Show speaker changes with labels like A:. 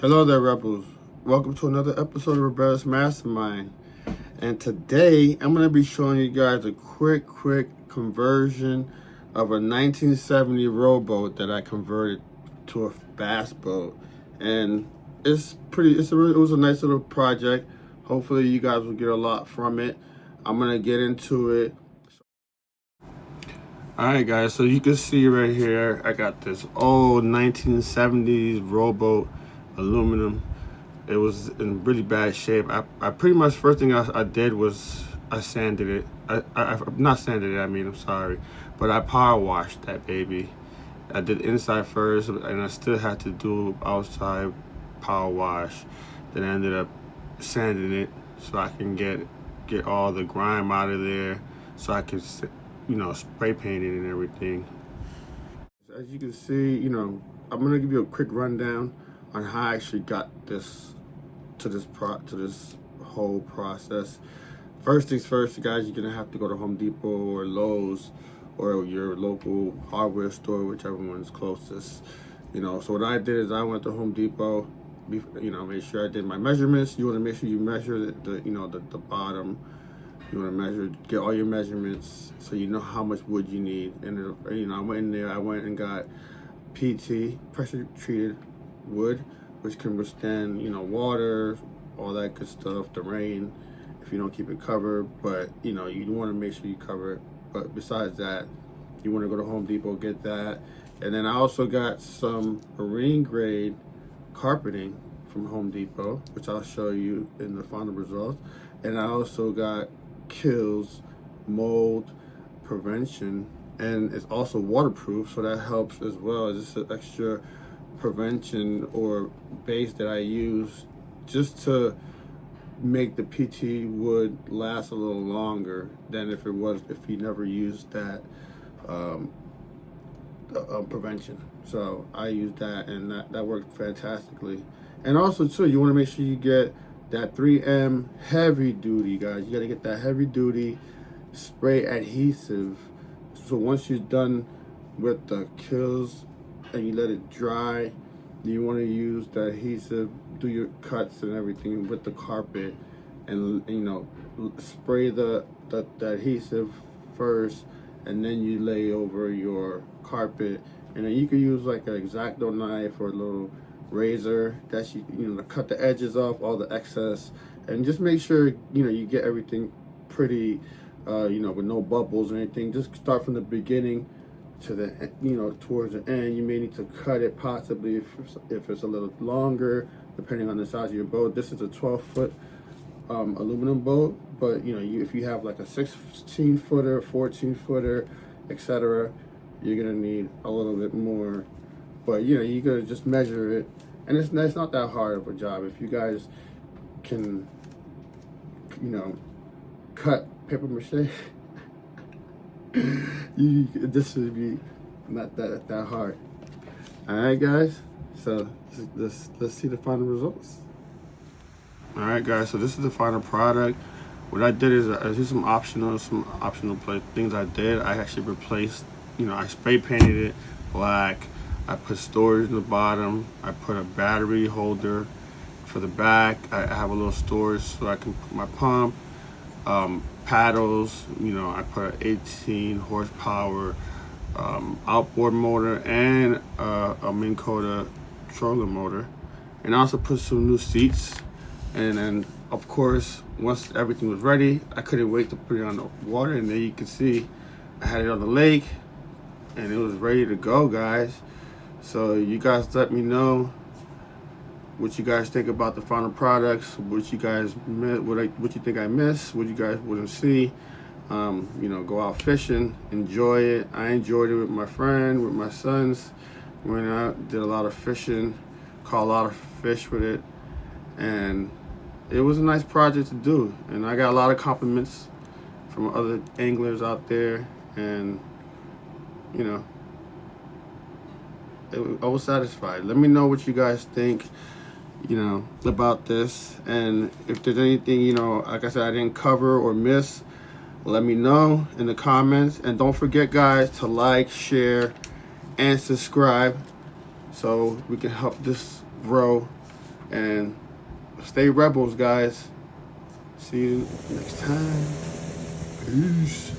A: Hello there, Rebels. Welcome to another episode of Rebellious Mastermind. And today, I'm going to be showing you guys a quick conversion of a 1970 rowboat that I converted to a bass boat. And it was a nice little project. Hopefully, you guys will get a lot from it. I'm going to get into it. Alright guys, so you can see right here, I got this old 1970s rowboat, aluminum. It was in really bad shape. I pretty much, first thing I did was I sanded it. Not sanded it, I'm sorry. But I power washed that baby. I did inside first, and I still had to do outside power wash. Then I ended up sanding it so I can get all the grime out of there, so I can, spray paint it and everything. As you can see, I'm gonna give you a quick rundown on how I actually got this to this whole process. First things first, guys, you're gonna have to go to Home Depot or Lowe's or your local hardware store, whichever one's closest. So what I did is I went to Home Depot. Made sure I did my measurements. You want to make sure you measure the bottom. You want to measure, get all your measurements so you know how much wood you need. And I went in there. I went and got PT, pressure treated wood, which can withstand water, all that good stuff, the rain, if you don't keep it covered. But you want to make sure you cover it. But besides that, you want to go to Home Depot, get that. And then I also got some marine grade carpeting from Home Depot, which I'll show you in the final results. And I also got kills mold prevention, and it's also waterproof, so that helps as well. It's an extra prevention or base that I use just to make the PT wood last a little longer than if you never used that prevention. So I used that, and that worked fantastically. And also too, you want to make sure you get that 3M heavy duty, guys. You got to get that heavy duty spray adhesive. So once you're done with the kills and you let it dry, you want to use the adhesive, do your cuts and everything with the carpet, and spray the adhesive first, and then you lay over your carpet. And then you can use like an X-Acto knife or a little razor that to cut the edges off, all the excess, and just make sure you get everything pretty with no bubbles or anything. Just start from the beginning to the towards the end. You may need to cut it possibly if it's a little longer, depending on the size of your boat. This is a 12-foot aluminum boat, but if you have like a 16-footer, 14-footer, etc., you're gonna need a little bit more. But you gotta just measure it, and it's not that hard of a job. If you guys can cut paper mache, this should be not that hard. All right, guys, so let's see the final results. All right, guys, so this is the final product. What I did is I did some optional things I did. I actually replaced, I spray painted it black. I put storage in the bottom. I put a battery holder for the back. I have a little storage so I can put my pump, paddles. I put an 18 horsepower outboard motor and a Minn Kota trolling motor. And I also put some new seats. And then, of course, once everything was ready, I couldn't wait to put it on the water. And there you can see I had it on the lake, and it was ready to go, guys. So you guys let me know what you guys think about the final products, what you guys what you think I missed, what you guys wouldn't see. Go out fishing, enjoy it. I enjoyed it with my friend, with my sons. Went out, did a lot of fishing, caught a lot of fish with it, and it was a nice project to do. And I got a lot of compliments from other anglers out there, and I was satisfied. Let me know what you guys think, about this. And if there's anything, like I said, I didn't cover or miss, let me know in the comments. And don't forget, guys, to like, share, and subscribe so we can help this grow And stay rebels, guys. See you next time. Peace.